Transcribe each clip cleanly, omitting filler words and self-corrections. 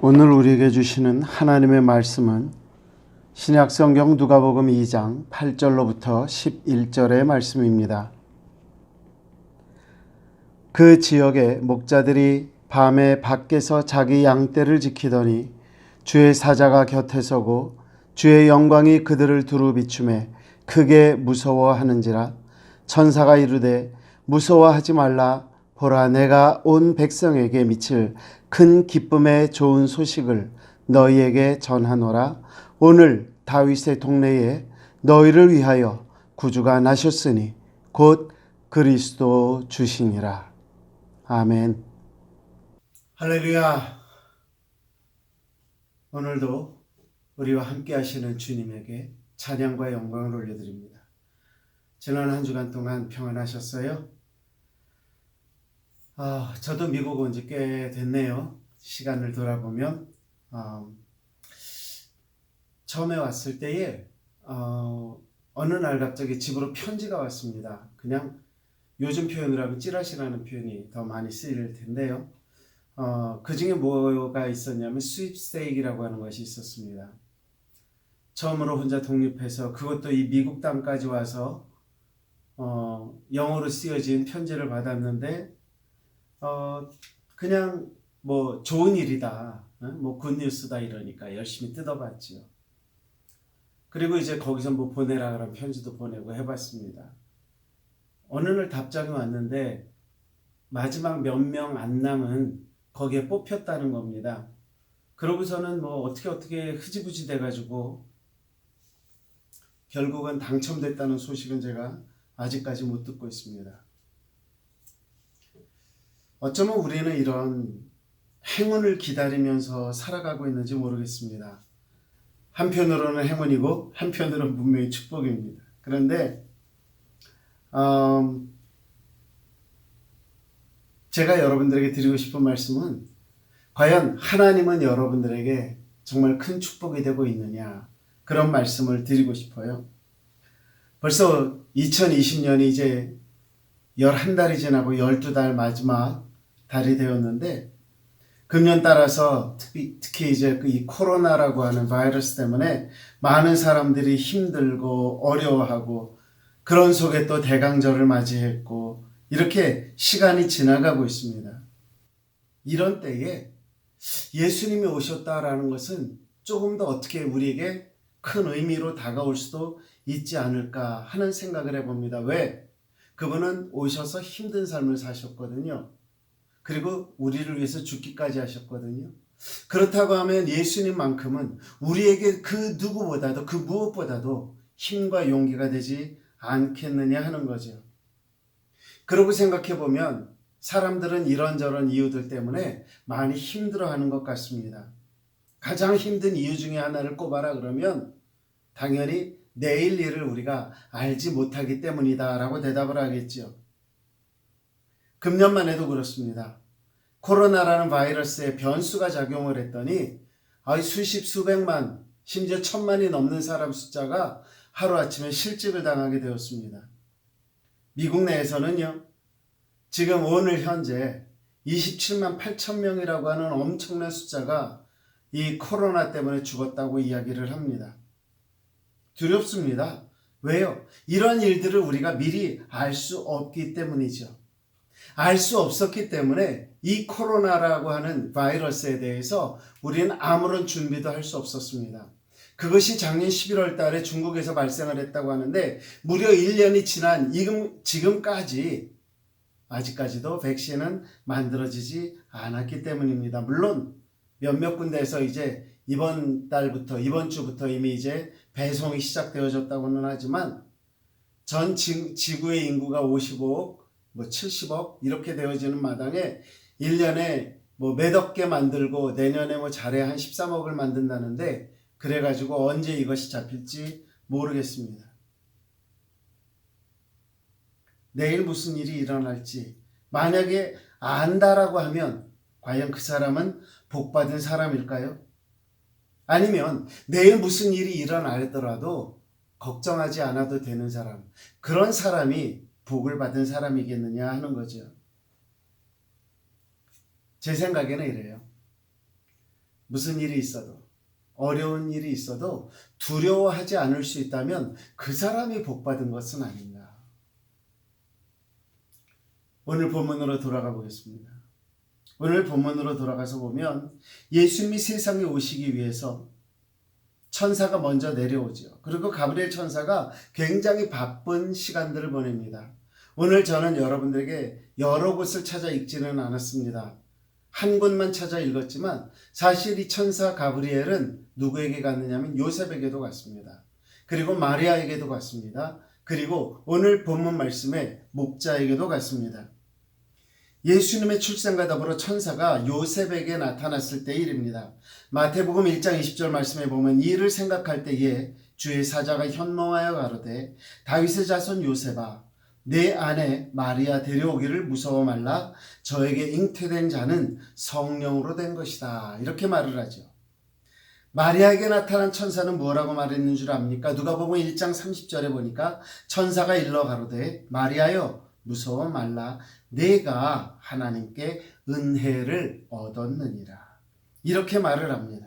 오늘 우리에게 주시는 하나님의 말씀은 신약성경 누가복음 2장 8절로부터 11절의 말씀입니다. 그 지역의 목자들이 밤에 밖에서 자기 양떼를 지키더니 주의 사자가 곁에 서고 주의 영광이 그들을 두루 비추매 크게 무서워하는지라. 천사가 이르되 무서워하지 말라. 보라, 내가 온 백성에게 미칠 큰 기쁨의 좋은 소식을 너희에게 전하노라. 오늘 다윗의 동네에 너희를 위하여 구주가 나셨으니 곧 그리스도 주시니라. 아멘. 할렐루야. 오늘도 우리와 함께 하시는 주님에게 찬양과 영광을 올려드립니다. 지난 한 주간 동안 평안하셨어요? 저도 미국 온 지 꽤 됐네요. 시간을 돌아보면 처음에 왔을 때에 어느 날 갑자기 집으로 편지가 왔습니다. 그냥 요즘 표현으로 하면 찌라시라는 표현이 더 많이 쓰일 텐데요. 그 중에 뭐가 있었냐면 스윕스테이크라고 하는 것이 있었습니다. 처음으로 혼자 독립해서 그것도 이 미국 땅까지 와서 영어로 쓰여진 편지를 받았는데 그냥 뭐 좋은 일이다, 뭐 굿뉴스다 이러니까 열심히 뜯어봤지요. 그리고 이제 거기서 뭐 보내라 그런 편지도 보내고 해봤습니다. 어느 날 답장이 왔는데 마지막 몇 명 안 남은 거기에 뽑혔다는 겁니다. 그러고서는 뭐 어떻게 흐지부지 돼가지고 결국은 당첨됐다는 소식은 제가 아직까지 못 듣고 있습니다. 어쩌면 우리는 이런 행운을 기다리면서 살아가고 있는지 모르겠습니다. 한편으로는 행운이고 한편으로는 분명히 축복입니다. 그런데 제가 여러분들에게 드리고 싶은 말씀은 과연 하나님은 여러분들에게 정말 큰 축복이 되고 있느냐, 그런 말씀을 드리고 싶어요. 벌써 2020년이 이제 11달이 지나고 12달 마지막 달이 되었는데, 금년 따라서 특히 이제 이 코로나라고 하는 바이러스 때문에 많은 사람들이 힘들고 어려워하고 그런 속에 또 대강절을 맞이했고 이렇게 시간이 지나가고 있습니다. 이런 때에 예수님이 오셨다라는 것은 조금 더 어떻게 우리에게 큰 의미로 다가올 수도 있지 않을까 하는 생각을 해봅니다. 왜? 그분은 오셔서 힘든 삶을 사셨거든요. 그리고 우리를 위해서 죽기까지 하셨거든요. 그렇다고 하면 예수님만큼은 우리에게 그 누구보다도 그 무엇보다도 힘과 용기가 되지 않겠느냐 하는 거죠. 그러고 생각해 보면 사람들은 이런저런 이유들 때문에 많이 힘들어하는 것 같습니다. 가장 힘든 이유 중에 하나를 꼽아라 그러면 당연히 내일 일을 우리가 알지 못하기 때문이다 라고 대답을 하겠죠. 금년만 해도 그렇습니다. 코로나라는 바이러스에 변수가 작용을 했더니 수십 수백만 심지어 1000만이 넘는 사람 숫자가 하루아침에 실직을 당하게 되었습니다. 미국 내에서는요, 지금 오늘 현재 27만 8천 명이라고 하는 엄청난 숫자가 이 코로나 때문에 죽었다고 이야기를 합니다. 두렵습니다. 왜요? 이런 일들을 우리가 미리 알 수 없기 때문이죠. 알 수 없었기 때문에 이 코로나라고 하는 바이러스에 대해서 우리는 아무런 준비도 할 수 없었습니다. 그것이 작년 11월 달에 중국에서 발생을 했다고 하는데 무려 1년이 지난 지금까지 아직까지도 백신은 만들어지지 않았기 때문입니다. 물론 몇몇 군데에서 이제 이번 주부터 이미 이제 배송이 시작되어졌다고는 하지만 전 지구의 인구가 55억, 70억 이렇게 되어지는 마당에 1년에 몇억 개 만들고 내년에 잘해 한 13억을 만든다는데 그래가지고 언제 이것이 잡힐지 모르겠습니다. 내일 무슨 일이 일어날지 만약에 안다라고 하면 과연 그 사람은 복받은 사람일까요? 아니면 내일 무슨 일이 일어나더라도 걱정하지 않아도 되는 사람, 그런 사람이 복을 받은 사람이겠느냐 하는 거죠. 제 생각에는 이래요. 무슨 일이 있어도 어려운 일이 있어도 두려워하지 않을 수 있다면 그 사람이 복받은 것은 아닌가. 오늘 본문으로 돌아가 보겠습니다. 오늘 본문으로 돌아가서 보면 예수님이 세상에 오시기 위해서 천사가 먼저 내려오죠. 그리고 가브리엘 천사가 굉장히 바쁜 시간들을 보냅니다. 오늘 저는 여러분들에게 여러 곳을 찾아 읽지는 않았습니다. 한 곳만 찾아 읽었지만 사실 이 천사 가브리엘은 누구에게 갔느냐면 요셉에게도 갔습니다. 그리고 마리아에게도 갔습니다. 그리고 오늘 본문 말씀에 목자에게도 갔습니다. 예수님의 출생과 더불어 천사가 요셉에게 나타났을 때의 일입니다. 마태복음 1장 20절 말씀에 보면 이를 생각할 때에 주의 사자가 현몽하여 가로되 다윗의 자손 요셉아 내 아내 마리아 데려오기를 무서워 말라 저에게 잉태된 자는 성령으로 된 것이다. 이렇게 말을 하죠. 마리아에게 나타난 천사는 뭐라고 말했는 줄 압니까? 누가복음 1장 30절에 보니까 천사가 일러 가로되 마리아여 무서워 말라 내가 하나님께 은혜를 얻었느니라. 이렇게 말을 합니다.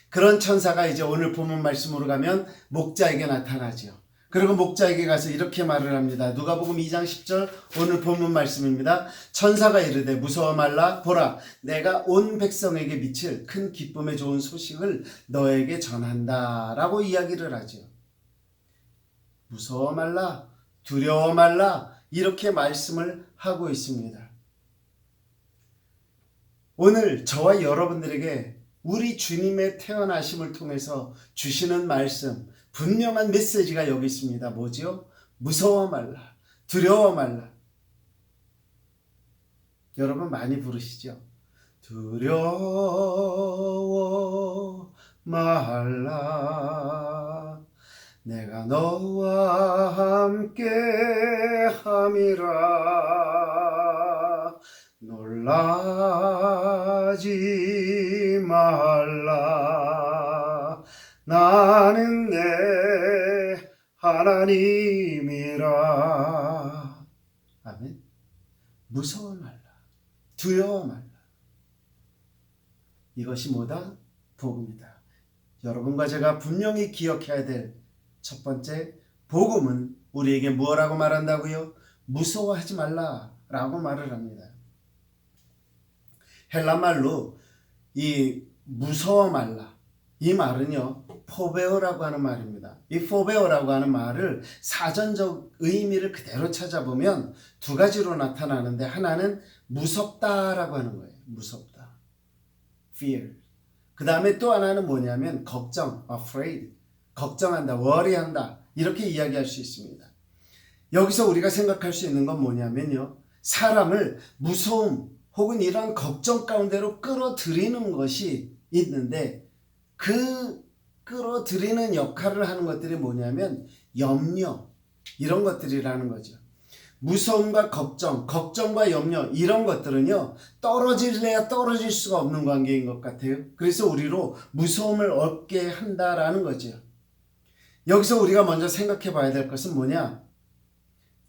그런 천사가 이제 오늘 본문 말씀으로 가면 목자에게 나타나죠. 그리고 목자에게 가서 이렇게 말을 합니다. 누가복음 2장 10절 오늘 본문 말씀입니다. 천사가 이르되 무서워 말라 보라 내가 온 백성에게 미칠 큰 기쁨의 좋은 소식을 너에게 전한다 라고 이야기를 하죠. 무서워 말라 두려워 말라 이렇게 말씀을 하고 있습니다. 오늘 저와 여러분들에게 우리 주님의 태어나심을 통해서 주시는 말씀, 분명한 메시지가 여기 있습니다. 뭐죠? 무서워 말라, 두려워 말라. 여러분 많이 부르시죠? 두려워 말라 내가 너와 함께 함이라 놀라지 말라 나는 내 하나님이라. 아멘. 무서워 말라 두려워 말라. 이것이 뭐다? 복음이다. 여러분과 제가 분명히 기억해야 될 첫 번째, 복음은 우리에게 뭐라고 말한다고요? 무서워하지 말라라고 말을 합니다. 헬라말로 이 무서워 말라 이 말은요 포베오라고 하는 말입니다. 이 포베오라고 하는 말을 사전적 의미를 그대로 찾아보면 두 가지로 나타나는데 하나는 무섭다라고 하는 거예요. 무섭다. fear. 그 다음에 또 하나는 뭐냐면 걱정, afraid. 걱정한다, worry한다 이렇게 이야기할 수 있습니다. 여기서 우리가 생각할 수 있는 건 뭐냐면요. 사람을 무서움 혹은 이러한 걱정 가운데로 끌어들이는 것이 있는데 그 끌어들이는 역할을 하는 것들이 뭐냐면 염려 이런 것들이라는 거죠. 무서움과 걱정, 걱정과 염려 이런 것들은요 떨어질래야 떨어질 수가 없는 관계인 것 같아요. 그래서 우리로 무서움을 얻게 한다라는 거죠. 여기서 우리가 먼저 생각해 봐야 될 것은 뭐냐?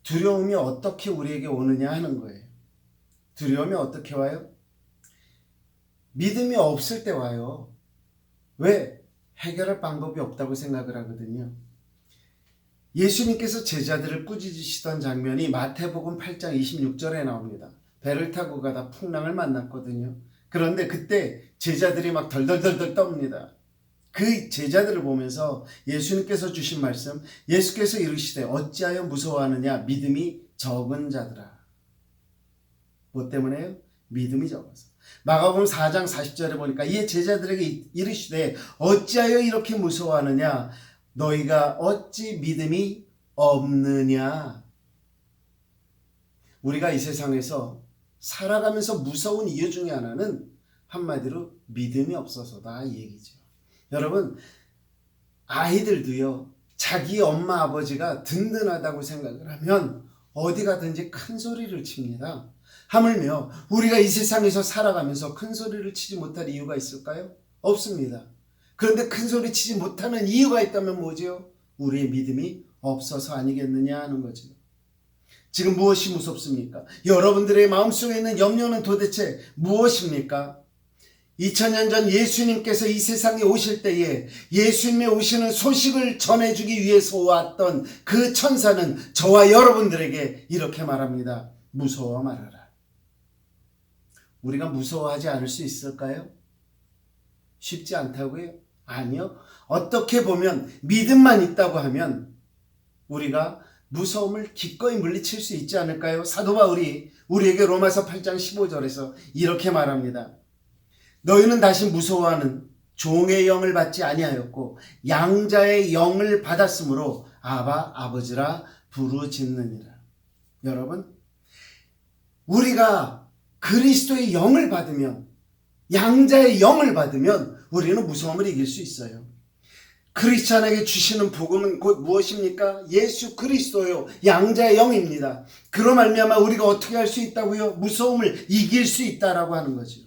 두려움이 어떻게 우리에게 오느냐 하는 거예요. 두려움이 어떻게 와요? 믿음이 없을 때 와요. 왜? 해결할 방법이 없다고 생각을 하거든요. 예수님께서 제자들을 꾸짖으시던 장면이 마태복음 8장 26절에 나옵니다. 배를 타고 가다 풍랑을 만났거든요. 그런데 그때 제자들이 막 덜덜덜덜 떱니다. 그 제자들을 보면서 예수님께서 주신 말씀, 예수께서 이르시되 어찌하여 무서워하느냐 믿음이 적은 자들아. 뭐 때문에요? 믿음이 적어서. 마가복음 4장 40절에 보니까 이 제자들에게 이르시되 어찌하여 이렇게 무서워하느냐 너희가 어찌 믿음이 없느냐. 우리가 이 세상에서 살아가면서 무서운 이유 중에 하나는 한마디로 믿음이 없어서다 이 얘기죠. 여러분 아이들도요 자기 엄마 아버지가 든든하다고 생각을 하면 어디 가든지 큰 소리를 칩니다. 하물며 우리가 이 세상에서 살아가면서 큰 소리를 치지 못할 이유가 있을까요? 없습니다. 그런데 큰 소리 치지 못하는 이유가 있다면 뭐죠? 우리의 믿음이 없어서 아니겠느냐 하는 거죠. 지금 무엇이 무섭습니까? 여러분들의 마음속에 있는 염려는 도대체 무엇입니까? 2000년 전 예수님께서 이 세상에 오실 때에 예수님의 오시는 소식을 전해주기 위해서 왔던 그 천사는 저와 여러분들에게 이렇게 말합니다. 무서워 말아라. 우리가 무서워하지 않을 수 있을까요? 쉽지 않다고요? 아니요. 어떻게 보면 믿음만 있다고 하면 우리가 무서움을 기꺼이 물리칠 수 있지 않을까요? 사도 바울이 우리에게 로마서 8장 15절에서 이렇게 말합니다. 너희는 다시 무서워하는 종의 영을 받지 아니하였고 양자의 영을 받았으므로 아바 아버지라 부르짖느니라. 여러분, 우리가 그리스도의 영을 받으면, 양자의 영을 받으면 우리는 무서움을 이길 수 있어요. 크리스찬에게 주시는 복음은 곧 무엇입니까? 예수 그리스도요, 양자의 영입니다. 그로 말미암아 우리가 어떻게 할 수 있다고요? 무서움을 이길 수 있다라고 하는 거죠.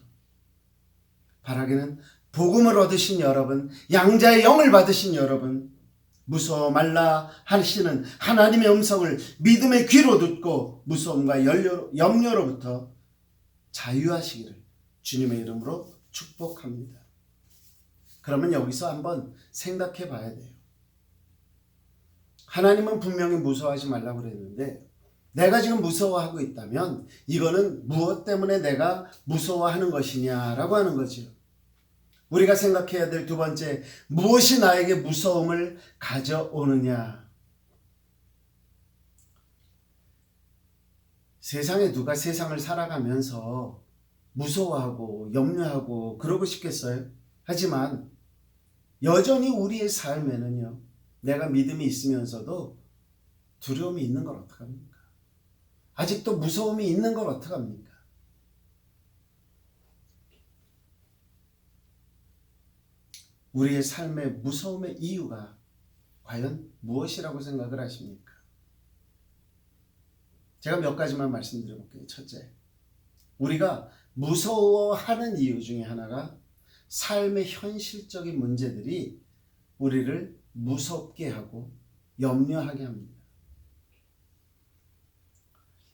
바라기는 복음을 얻으신 여러분, 양자의 영을 받으신 여러분, 무서워 말라 하시는 하나님의 음성을 믿음의 귀로 듣고 무서움과 염려로부터 자유하시기를 주님의 이름으로 축복합니다. 그러면 여기서 한번 생각해 봐야 돼요. 하나님은 분명히 무서워하지 말라고 그랬는데 내가 지금 무서워하고 있다면 이거는 무엇 때문에 내가 무서워하는 것이냐라고 하는 거죠. 우리가 생각해야 될 두 번째, 무엇이 나에게 무서움을 가져오느냐. 세상에 누가 세상을 살아가면서 무서워하고 염려하고 그러고 싶겠어요? 하지만 여전히 우리의 삶에는요, 내가 믿음이 있으면서도 두려움이 있는 걸 어떡합니까? 아직도 무서움이 있는 걸 어떡합니까? 우리의 삶의 무서움의 이유가 과연 무엇이라고 생각을 하십니까? 제가 몇 가지만 말씀드려볼게요. 첫째, 우리가 무서워하는 이유 중에 하나가 삶의 현실적인 문제들이 우리를 무섭게 하고 염려하게 합니다.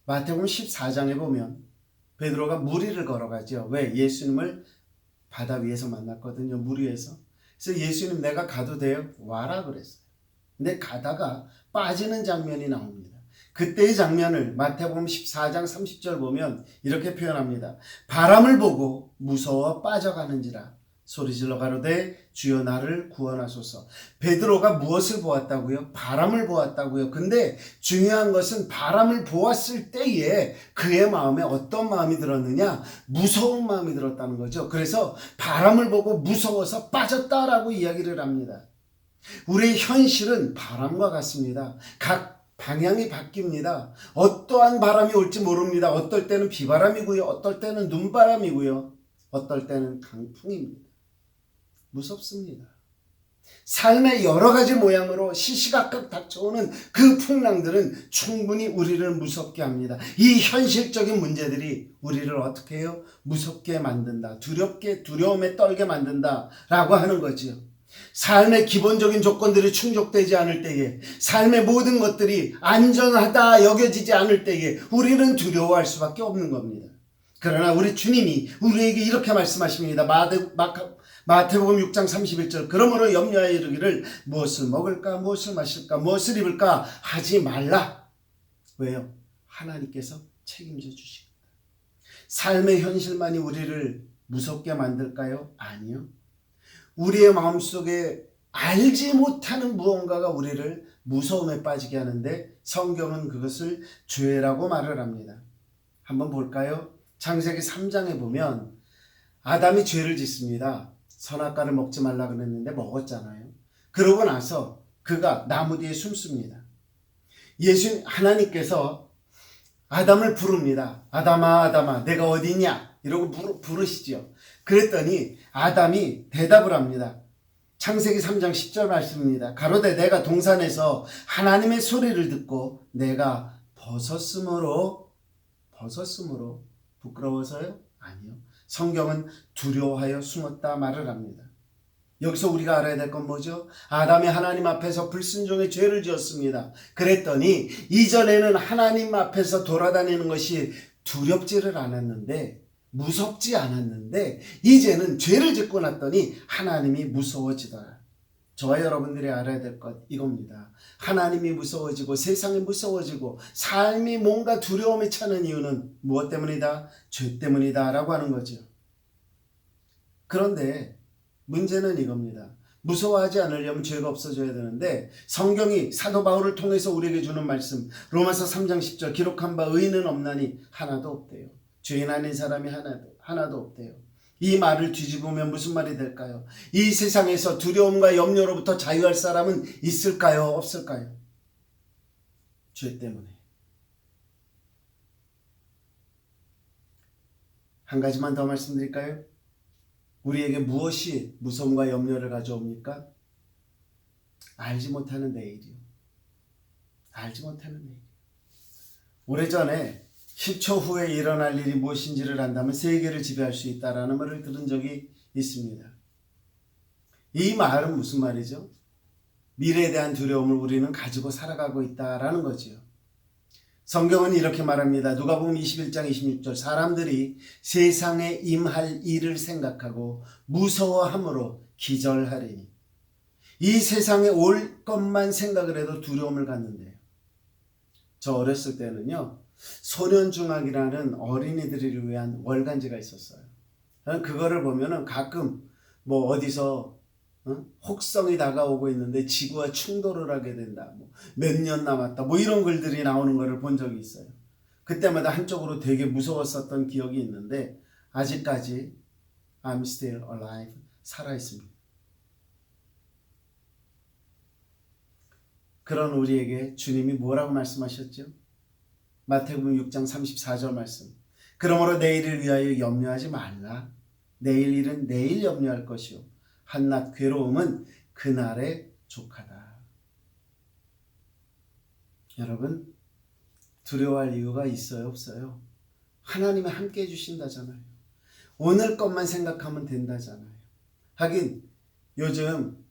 마태복음 14장에 보면 베드로가 무리를 걸어가죠. 왜? 예수님을 바다 위에서 만났거든요. 물 위에서. 그래서 예수님, 내가 가도 돼요? 와라 그랬어요. 근데 가다가 빠지는 장면이 나옵니다. 그때의 장면을 마태복음 14장 30절 보면 이렇게 표현합니다. 바람을 보고 무서워 빠져가는지라 소리질러 가로되 주여 나를 구원하소서. 베드로가 무엇을 보았다고요? 바람을 보았다고요. 근데 중요한 것은 바람을 보았을 때에 그의 마음에 어떤 마음이 들었느냐? 무서운 마음이 들었다는 거죠. 그래서 바람을 보고 무서워서 빠졌다라고 이야기를 합니다. 우리의 현실은 바람과 같습니다. 각 방향이 바뀝니다. 어떠한 바람이 올지 모릅니다. 어떨 때는 비바람이고요. 어떨 때는 눈바람이고요. 어떨 때는 강풍입니다. 무섭습니다. 삶의 여러 가지 모양으로 시시각각 닥쳐오는 그 풍랑들은 충분히 우리를 무섭게 합니다. 이 현실적인 문제들이 우리를 어떻게 해요? 무섭게 만든다. 두려움에 떨게 만든다 라고 하는 거지요. 삶의 기본적인 조건들이 충족되지 않을 때에, 삶의 모든 것들이 안전하다 여겨지지 않을 때에 우리는 두려워할 수밖에 없는 겁니다. 그러나 우리 주님이 우리에게 이렇게 말씀하십니다. 마태복음 6장 31절, 그러므로 염려하여 이르기를 무엇을 먹을까, 무엇을 마실까, 무엇을 입을까 하지 말라. 왜요? 하나님께서 책임져 주십니다. 삶의 현실만이 우리를 무섭게 만들까요? 아니요. 우리의 마음속에 알지 못하는 무언가가 우리를 무서움에 빠지게 하는데 성경은 그것을 죄라고 말을 합니다. 한번 볼까요? 창세기 3장에 보면 아담이 죄를 짓습니다. 선악과를 먹지 말라 그랬는데 먹었잖아요. 그러고 나서 그가 나무 뒤에 숨습니다. 하나님께서 아담을 부릅니다. 아담아, 아담아, 내가 어디 있냐? 이러고 부르시죠. 그랬더니 아담이 대답을 합니다. 창세기 3장 10절 말씀입니다. 가로되 내가 동산에서 하나님의 소리를 듣고 내가 벗었으므로 부끄러워서요? 아니요. 성경은 두려워하여 숨었다 말을 합니다. 여기서 우리가 알아야 될 건 뭐죠? 아담이 하나님 앞에서 불순종의 죄를 지었습니다. 그랬더니 이전에는 하나님 앞에서 돌아다니는 것이 두렵지를 않았는데 무섭지 않았는데 이제는 죄를 짓고 났더니 하나님이 무서워지더라. 저와 여러분들이 알아야 될 것 이겁니다. 하나님이 무서워지고 세상이 무서워지고 삶이 뭔가 두려움에 차는 이유는 무엇 때문이다? 죄 때문이다 라고 하는 거죠. 그런데 문제는 이겁니다. 무서워하지 않으려면 죄가 없어져야 되는데 성경이 사도 바울을 통해서 우리에게 주는 말씀 로마서 3장 10절 기록한 바 의인은 없나니 하나도 없대요. 죄인 아닌 사람이 하나도 없대요. 이 말을 뒤집으면 무슨 말이 될까요? 이 세상에서 두려움과 염려로부터 자유할 사람은 있을까요? 없을까요? 죄 때문에. 한 가지만 더 말씀드릴까요? 우리에게 무엇이 무서움과 염려를 가져옵니까? 알지 못하는 내일이요. 알지 못하는 내일. 오래전에 10초 후에 일어날 일이 무엇인지를 안다면 세계를 지배할 수 있다라는 말을 들은 적이 있습니다. 이 말은 무슨 말이죠? 미래에 대한 두려움을 우리는 가지고 살아가고 있다라는 거지요. 성경은 이렇게 말합니다. 누가복음 21장 26절 사람들이 세상에 임할 일을 생각하고 무서워함으로 기절하리니 이 세상에 올 것만 생각을 해도 두려움을 갖는데요. 저 어렸을 때는요. 소년중학이라는 어린이들을 위한 월간지가 있었어요. 그거를 보면은 가끔 뭐 어디서 혹성이 다가오고 있는데 지구와 충돌을 하게 된다. 몇 년 남았다. 뭐 이런 글들이 나오는 거를 본 적이 있어요. 그때마다 한쪽으로 되게 무서웠었던 기억이 있는데 아직까지 I'm still alive. 살아있습니다. 그런 우리에게 주님이 뭐라고 말씀하셨죠? 마태복음 6장 34절 말씀. 그러므로 내일을 위하여 염려하지 말라. 내일 일은 내일 염려할 것이요. 한낱 괴로움은 그날의 족하다. 여러분 두려워할 이유가 있어요? 없어요? 하나님이 함께 해주신다잖아요. 오늘 것만 생각하면 된다잖아요. 하긴 요즘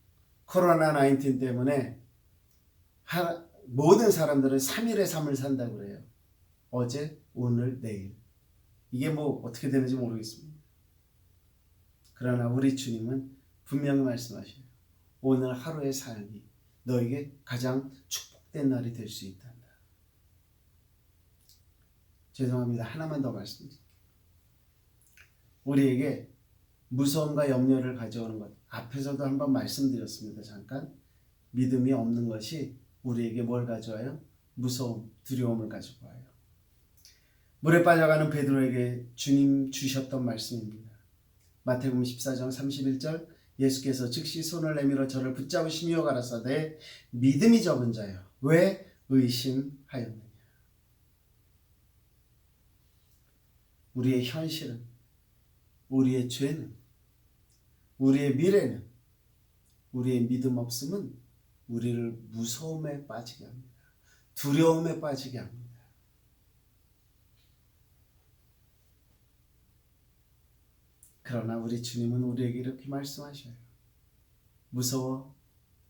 코로나19 때문에 모든 사람들은 3일에 3을 산다고 그래요. 어제, 오늘, 내일. 이게 뭐 어떻게 되는지 모르겠습니다. 그러나 우리 주님은 분명히 말씀하셔요. 오늘 하루의 삶이 너에게 가장 축복된 날이 될 수 있단다. 죄송합니다. 하나만 더 말씀드릴게요. 우리에게 무서움과 염려를 가져오는 것. 앞에서도 한번 말씀드렸습니다. 잠깐. 믿음이 없는 것이 우리에게 뭘 가져와요? 무서움, 두려움을 가지고 와요. 물에 빠져가는 베드로에게 주님 주셨던 말씀입니다. 마태복음 14장 31절 예수께서 즉시 손을 내밀어 저를 붙잡으시며 가라사대 믿음이 적은 자여 왜 의심하였느냐. 우리의 현실은, 우리의 죄는, 우리의 미래는, 우리의 믿음 없음은 우리를 무서움에 빠지게 합니다. 두려움에 빠지게 합니다. 그러나 우리 주님은 우리에게 이렇게 말씀하셔요. 무서워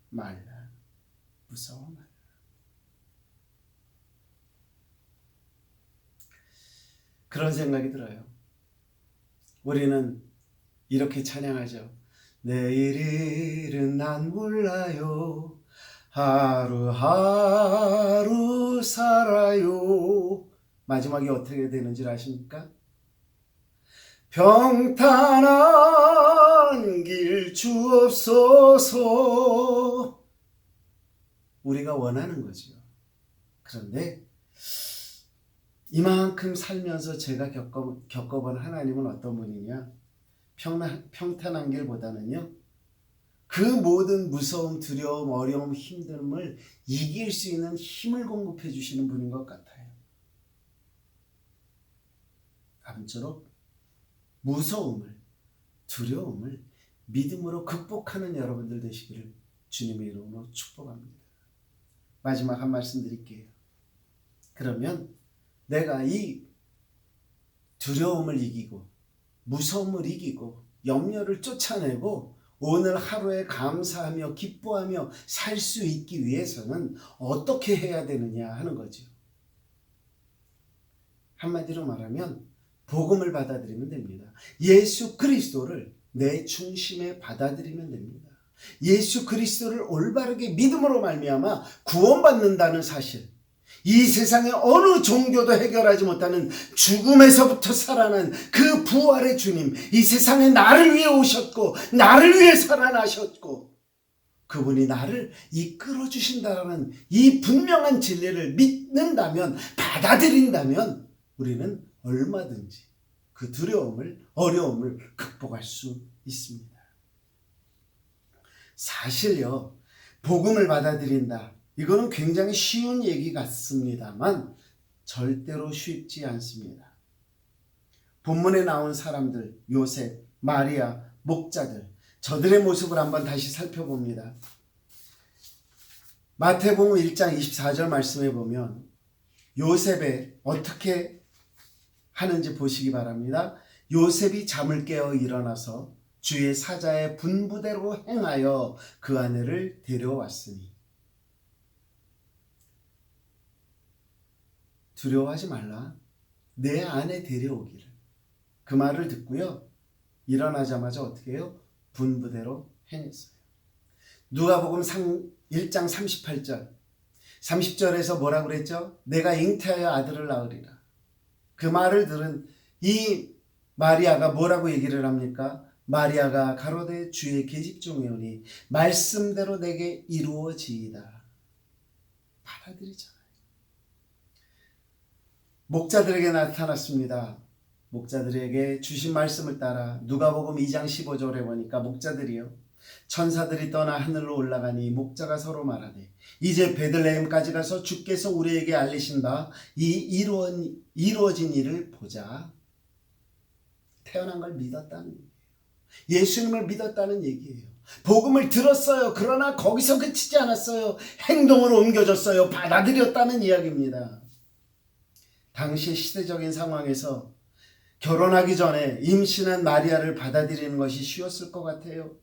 말라. 무서워 말라. 그런 생각이 들어요. 우리는 이렇게 찬양하죠. 내일 일은 난 몰라요. 하루하루 살아요. 마지막에 어떻게 되는지 아십니까? 평탄한 길 주옵소서. 우리가 원하는 거죠. 그런데 이만큼 살면서 제가 겪어본 하나님은 어떤 분이냐? 평탄한 길보다는요. 그 모든 무서움, 두려움, 어려움, 힘듦을 이길 수 있는 힘을 공급해 주시는 분인 것 같아요. 아무쪼록 무서움을, 두려움을 믿음으로 극복하는 여러분들 되시기를 주님의 이름으로 축복합니다. 마지막 한 말씀 드릴게요. 그러면 내가 이 두려움을 이기고 무서움을 이기고 염려를 쫓아내고 오늘 하루에 감사하며 기뻐하며 살 수 있기 위해서는 어떻게 해야 되느냐 하는 거죠. 한마디로 말하면 복음을 받아들이면 됩니다. 예수 그리스도를 내 중심에 받아들이면 됩니다. 예수 그리스도를 올바르게 믿음으로 말미암아 구원받는다는 사실, 이 세상의 어느 종교도 해결하지 못하는 죽음에서부터 살아난 그 부활의 주님, 이 세상에 나를 위해 오셨고 나를 위해 살아나셨고 그분이 나를 이끌어 주신다는 이 분명한 진리를 믿는다면, 받아들인다면 우리는 얼마든지 그 두려움을, 어려움을 극복할 수 있습니다. 사실요, 복음을 받아들인다, 이거는 굉장히 쉬운 얘기 같습니다만 절대로 쉽지 않습니다. 본문에 나온 사람들, 요셉, 마리아, 목자들, 저들의 모습을 한번 다시 살펴봅니다. 마태복음 1장 24절 말씀에 보면 요셉의 어떻게 하는지 보시기 바랍니다. 요셉이 잠을 깨어 일어나서 주의 사자의 분부대로 행하여 그 아내를 데려왔으니. 두려워하지 말라. 내 아내 데려오기를. 그 말을 듣고요, 일어나자마자 어떻게 해요? 분부대로 행했어요. 누가복음 1장 38절 30절에서 뭐라고 그랬죠? 내가 잉태하여 아들을 낳으리라. 그 말을 들은 이 마리아가 뭐라고 얘기를 합니까? 마리아가 가로되 주의 계집종이오니 말씀대로 내게 이루어지이다. 받아들이잖아요. 목자들에게 나타났습니다. 목자들에게 주신 말씀을 따라 누가복음 2장 15절에 보니까 목자들이요, 천사들이 떠나 하늘로 올라가니 목자가 서로 말하되 이제 베들레헴까지 가서 주께서 우리에게 알리신 바 이 이루어진 일을 보자. 태어난 걸 믿었다는 얘기예요. 예수님을 믿었다는 얘기예요. 복음을 들었어요. 그러나 거기서 그치지 않았어요. 행동으로 옮겨졌어요. 받아들였다는 이야기입니다. 당시 시대적인 상황에서 결혼하기 전에 임신한 마리아를 받아들이는 것이 쉬웠을 것 같아요.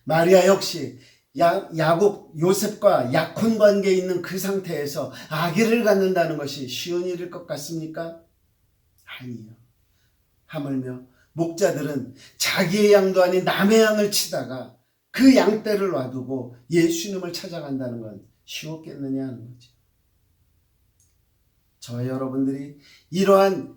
마리아 역시 야곱, 요셉과 약혼 관계에 있는 그 상태에서 아기를 갖는다는 것이 쉬운 일일 것 같습니까? 아니요. 하물며 목자들은 자기의 양도 아닌 남의 양을 치다가 그 양떼를 놔두고 예수님을 찾아간다는 건 쉬웠겠느냐 하는 거죠. 저와 여러분들이 이러한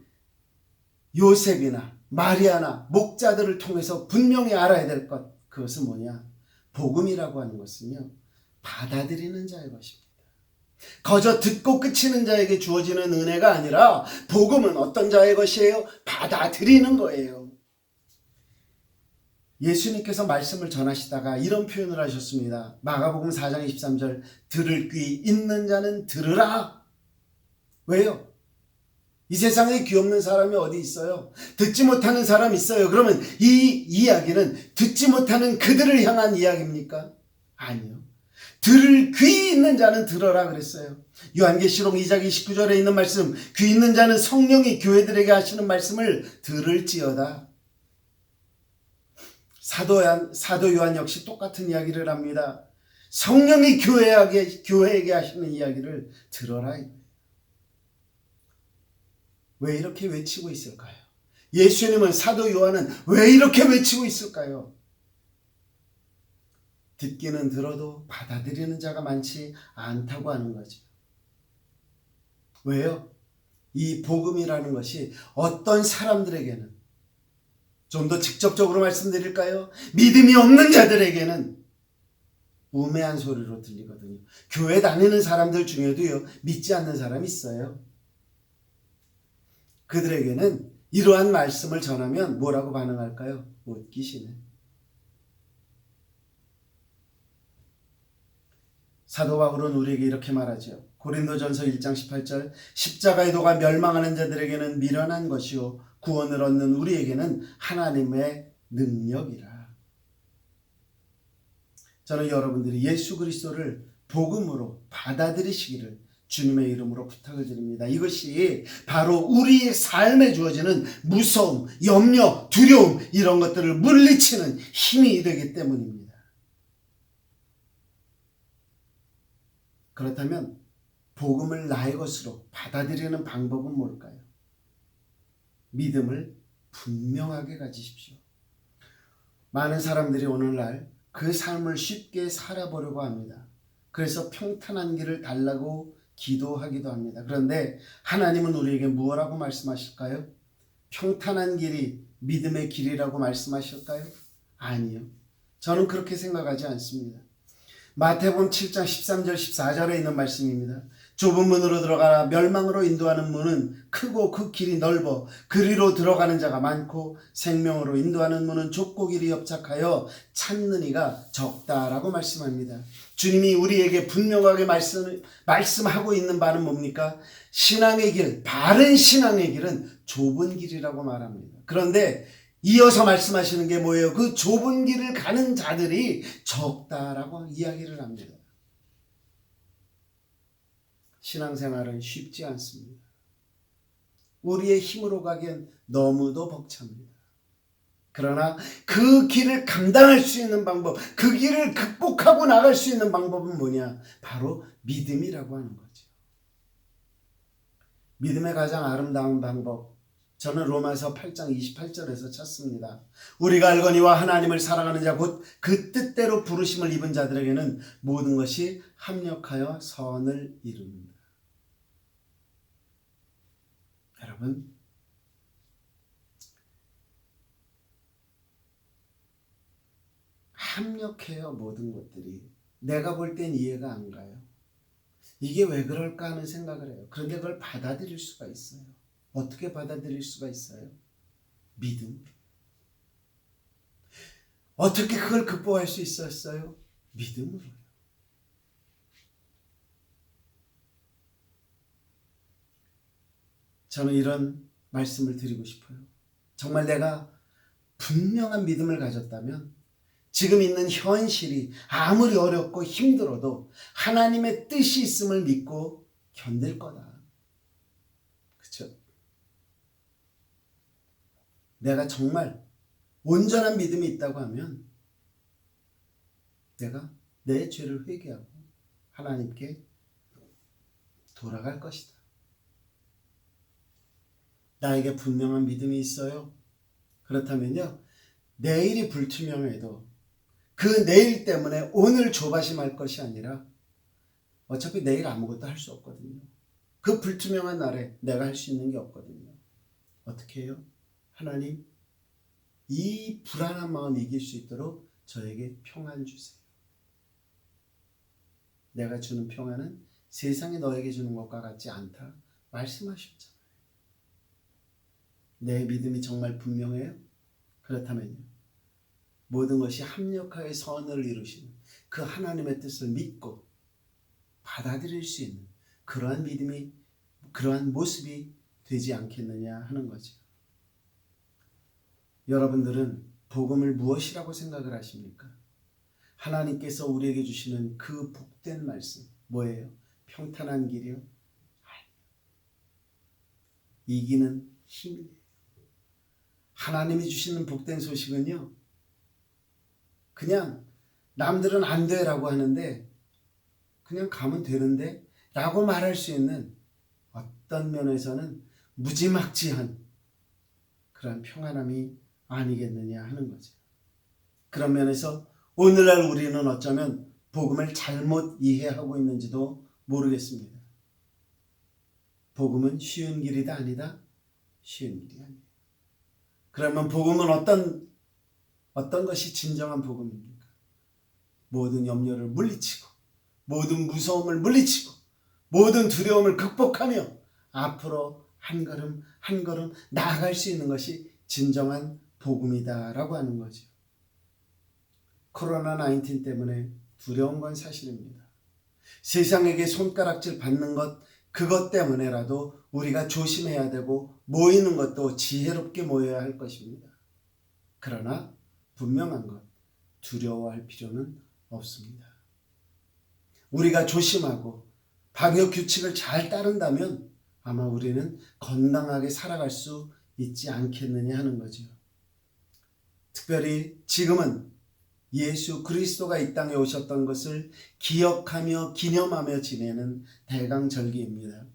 요셉이나 마리아나 목자들을 통해서 분명히 알아야 될 것, 그것은 뭐냐? 복음이라고 하는 것은요, 받아들이는 자의 것입니다. 거저 듣고 끝이는 자에게 주어지는 은혜가 아니라 복음은 어떤 자의 것이에요? 받아들이는 거예요. 예수님께서 말씀을 전하시다가 이런 표현을 하셨습니다. 마가복음 4장 23절 들을 귀 있는 자는 들으라. 왜요? 이 세상에 귀 없는 사람이 어디 있어요? 듣지 못하는 사람이 있어요. 그러면 이 이야기는 듣지 못하는 그들을 향한 이야기입니까? 아니요. 들을 귀 있는 자는 들어라 그랬어요. 요한계시록 2장 29절에 있는 말씀, 귀 있는 자는 성령이 교회들에게 하시는 말씀을 들을지어다. 사도 요한 역시 똑같은 이야기를 합니다. 성령이 교회에게 하시는 이야기를 들어라. 왜 이렇게 외치고 있을까요? 예수님은, 사도 요한은 왜 이렇게 외치고 있을까요? 듣기는 들어도 받아들이는 자가 많지 않다고 하는 거죠. 왜요? 이 복음이라는 것이 어떤 사람들에게는, 좀 더 직접적으로 말씀드릴까요? 믿음이 없는 자들에게는 우매한 소리로 들리거든요. 교회 다니는 사람들 중에도요, 믿지 않는 사람이 있어요. 그들에게는 이러한 말씀을 전하면 뭐라고 반응할까요? 웃기시네. 사도 바울은 우리에게 이렇게 말하죠. 고린도전서 1장 18절 십자가의 도가 멸망하는 자들에게는 미련한 것이요 구원을 얻는 우리에게는 하나님의 능력이라. 저는 여러분들이 예수 그리스도를 복음으로 받아들이시기를 주님의 이름으로 부탁을 드립니다. 이것이 바로 우리의 삶에 주어지는 무서움, 염려, 두려움, 이런 것들을 물리치는 힘이 되기 때문입니다. 그렇다면 복음을 나의 것으로 받아들이는 방법은 뭘까요? 믿음을 분명하게 가지십시오. 많은 사람들이 오늘날 그 삶을 쉽게 살아보려고 합니다. 그래서 평탄한 길을 달라고 기도하기도 합니다. 그런데 하나님은 우리에게 무엇라고 말씀하실까요? 평탄한 길이 믿음의 길이라고 말씀하실까요? 아니요. 저는 그렇게 생각하지 않습니다. 마태복음 7장 13절 14절에 있는 말씀입니다. 좁은 문으로 들어가라. 멸망으로 인도하는 문은 크고 그 길이 넓어 그리로 들어가는 자가 많고 생명으로 인도하는 문은 좁고 길이 협착하여 찾는 이가 적다라고 말씀합니다. 주님이 우리에게 분명하게 말씀하고 있는 바는 뭡니까? 신앙의 길, 바른 신앙의 길은 좁은 길이라고 말합니다. 그런데 이어서 말씀하시는 게 뭐예요? 그 좁은 길을 가는 자들이 적다라고 이야기를 합니다. 신앙생활은 쉽지 않습니다. 우리의 힘으로 가기엔 너무도 벅찹니다. 그러나 그 길을 감당할 수 있는 방법, 그 길을 극복하고 나갈 수 있는 방법은 뭐냐? 바로 믿음이라고 하는 거죠. 믿음의 가장 아름다운 방법, 저는 로마서 8장 28절에서 찾습니다. 우리가 알거니와 하나님을 사랑하는 자 곧 그 뜻대로 부르심을 입은 자들에게는 모든 것이 합력하여 선을 이룹니다. 여러분, 합력해요. 모든 것들이. 내가 볼 땐 이해가 안 가요. 이게 왜 그럴까 하는 생각을 해요. 그런데 그걸 받아들일 수가 있어요. 어떻게 받아들일 수가 있어요? 믿음. 어떻게 그걸 극복할 수 있었어요? 믿음으로요. 저는 이런 말씀을 드리고 싶어요. 정말 내가 분명한 믿음을 가졌다면 지금 있는 현실이 아무리 어렵고 힘들어도 하나님의 뜻이 있음을 믿고 견딜 거다. 그렇죠? 내가 정말 온전한 믿음이 있다고 하면 내가 내 죄를 회개하고 하나님께 돌아갈 것이다. 나에게 분명한 믿음이 있어요. 그렇다면요, 내일이 불투명해도 그 내일 때문에 오늘 조바심할 것이 아니라 어차피 내일 아무것도 할 수 없거든요. 그 불투명한 날에 내가 할 수 있는 게 없거든요. 어떻게 해요? 하나님, 이 불안한 마음 이길 수 있도록 저에게 평안 주세요. 내가 주는 평안은 세상이 너에게 주는 것과 같지 않다 말씀하셨잖아요. 내 믿음이 정말 분명해요? 그렇다면요, 모든 것이 합력하여 선을 이루시는 그 하나님의 뜻을 믿고 받아들일 수 있는 그러한 믿음이, 그러한 모습이 되지 않겠느냐 하는 거죠. 여러분들은 복음을 무엇이라고 생각을 하십니까? 하나님께서 우리에게 주시는 그 복된 말씀 뭐예요? 평탄한 길이요? 이기는 힘이에요. 하나님이 주시는 복된 소식은요, 그냥 남들은 안 돼라고 하는데 그냥 가면 되는데 라고 말할 수 있는 어떤 면에서는 무지막지한 그런 평안함이 아니겠느냐 하는 거죠. 그런 면에서 오늘날 우리는 어쩌면 복음을 잘못 이해하고 있는지도 모르겠습니다. 복음은 쉬운 길이다 아니다? 쉬운 길이 아니에요. 그러면 복음은 어떤 것이 진정한 복음입니까? 모든 염려를 물리치고 모든 무서움을 물리치고 모든 두려움을 극복하며 앞으로 한 걸음 한 걸음 나아갈 수 있는 것이 진정한 복음이다라고 하는 거죠. 코로나19 때문에 두려운 건 사실입니다. 세상에게 손가락질 받는 것, 그것 때문에라도 우리가 조심해야 되고 모이는 것도 지혜롭게 모여야 할 것입니다. 그러나 분명한 것, 두려워할 필요는 없습니다. 우리가 조심하고 방역 규칙을 잘 따른다면 아마 우리는 건강하게 살아갈 수 있지 않겠느냐 하는 거죠. 특별히 지금은 예수 그리스도가 이 땅에 오셨던 것을 기억하며 기념하며 지내는 대강절기입니다.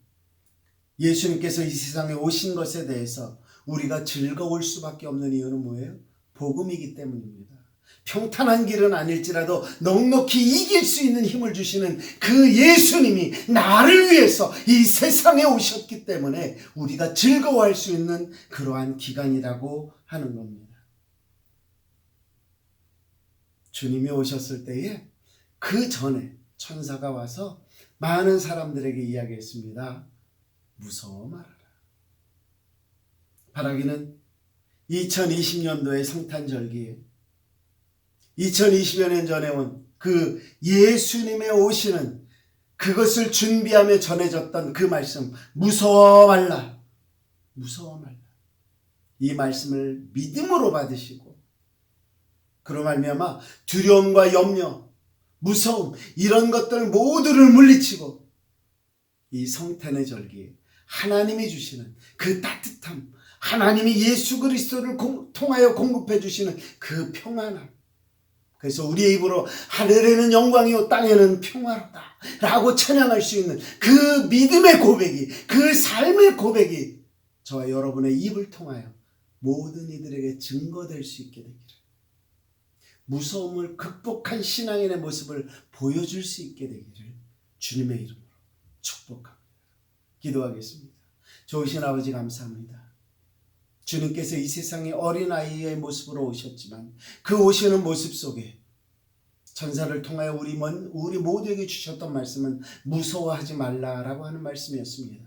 예수님께서 이 세상에 오신 것에 대해서 우리가 즐거울 수밖에 없는 이유는 뭐예요? 복음이기 때문입니다. 평탄한 길은 아닐지라도 넉넉히 이길 수 있는 힘을 주시는 그 예수님이 나를 위해서 이 세상에 오셨기 때문에 우리가 즐거워할 수 있는 그러한 기간이라고 하는 겁니다. 주님이 오셨을 때에 그 전에 천사가 와서 많은 사람들에게 이야기했습니다. 무서워 말아라. 바라기는 2020년도의 성탄절기에 2020여 년 전에 온 그 예수님의 오시는 그것을 준비하며 전해졌던 그 말씀, 무서워 말라, 무서워 말라. 이 말씀을 믿음으로 받으시고 그로 말미암아 두려움과 염려, 무서움 이런 것들 모두를 물리치고 이 성탄의 절기에 하나님이 주시는 그 따뜻함, 하나님이 예수 그리스도를 통하여 공급해 주시는 그 평안함. 그래서 우리의 입으로 하늘에는 영광이요 땅에는 평화로다 라고 찬양할 수 있는 그 믿음의 고백이, 그 삶의 고백이 저와 여러분의 입을 통하여 모든 이들에게 증거될 수 있게 되기를, 무서움을 극복한 신앙인의 모습을 보여줄 수 있게 되기를 주님의 이름으로 축복합니다. 기도하겠습니다. 좋으신 아버지 감사합니다. 주님께서 이 세상에 어린아이의 모습으로 오셨지만 그 오시는 모습 속에 천사를 통하여 우리 모두에게 주셨던 말씀은 무서워하지 말라라고 하는 말씀이었습니다.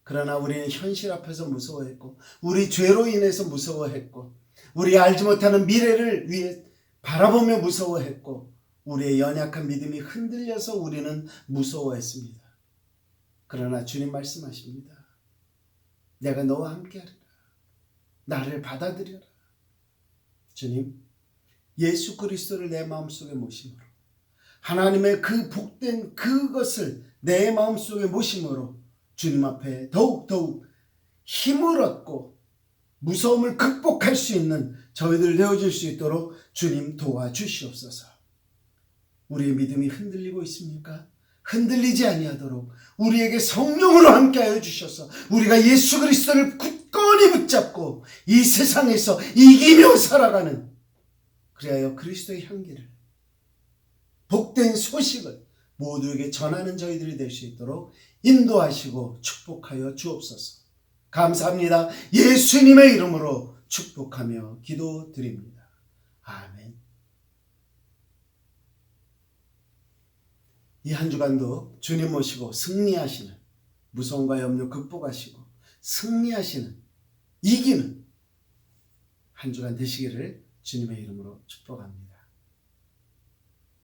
그러나 우리는 현실 앞에서 무서워했고 우리 죄로 인해서 무서워했고 우리 알지 못하는 미래를 위해 바라보며 무서워했고 우리의 연약한 믿음이 흔들려서 우리는 무서워했습니다. 그러나 주님 말씀하십니다. 내가 너와 함께하리라. 나를 받아들여라. 주님, 예수 그리스도를 내 마음속에 모심으로 하나님의 그 복된 그것을 내 마음속에 모심으로 주님 앞에 더욱더욱 힘을 얻고 무서움을 극복할 수 있는 저희들 되어줄 수 있도록 주님 도와주시옵소서. 우리의 믿음이 흔들리고 있습니까? 흔들리지 아니하도록 우리에게 성령으로 함께하여 주셔서 우리가 예수 그리스도를 굳건히 붙잡고 이 세상에서 이기며 살아가는, 그리하여 그리스도의 향기를, 복된 소식을 모두에게 전하는 저희들이 될 수 있도록 인도하시고 축복하여 주옵소서. 감사합니다. 예수님의 이름으로 축복하며 기도드립니다. 아멘. 이 한 주간도 주님 모시고 승리하시는, 무서움과 염려 극복하시고 승리하시는, 이기는 한 주간 되시기를 주님의 이름으로 축복합니다.